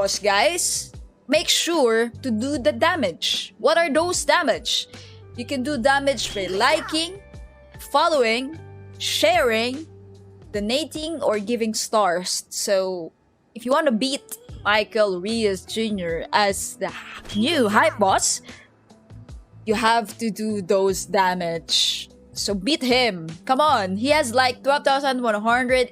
boss, guys, make sure to do the damage. What are those damage? You can do damage by liking, following, sharing, donating, or giving stars. So, if you want to beat Michael Reyes Jr. as the new hype boss, you have to do those damage. So beat him. Come on. He has like 12,100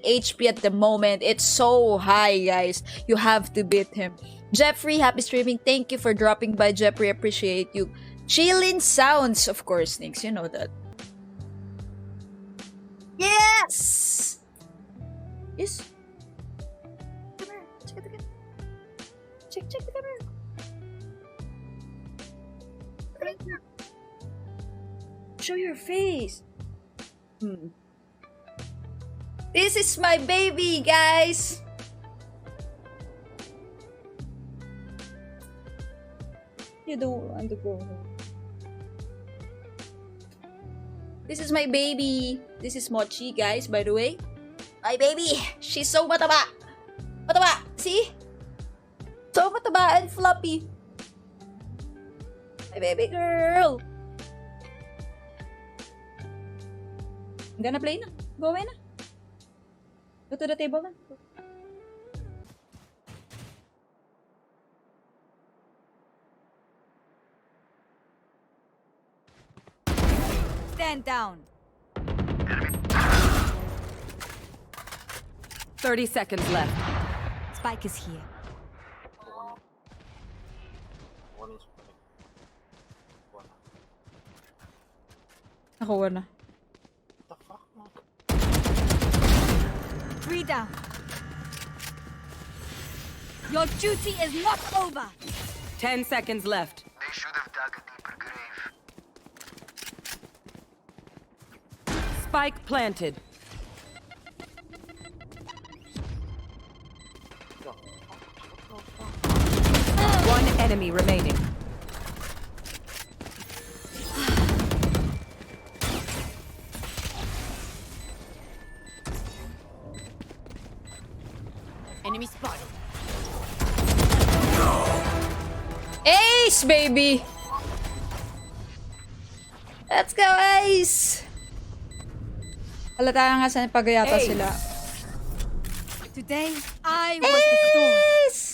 HP at the moment. It's so high, guys. You have to beat him. Jeffrey, happy streaming. Thank you for dropping by, Jeffrey. Appreciate you. Chillin' sounds, of course, Nix. You know that. Yes! Yes. Come here. Check the camera. Check the camera. Right now. Show your face. This is my baby, guys. You don't want to go home. This is my baby. This is Mochi, guys, by the way. My baby. She's so mataba. Mataba. See? So mataba and fluffy. My baby girl. I'm gonna play na. Go away na. Go to the table na. Stand down. 30 seconds left. Spike is here. Nakuha na. 3 down. Your duty is not over. 10 seconds left. They should have dug a deeper grave. Spike planted. One enemy remaining. Enemy spotted. Ace, baby! Let's go, Ace! Halata nga sa pagayata Ace. sila. Today, I was the storm. Ace!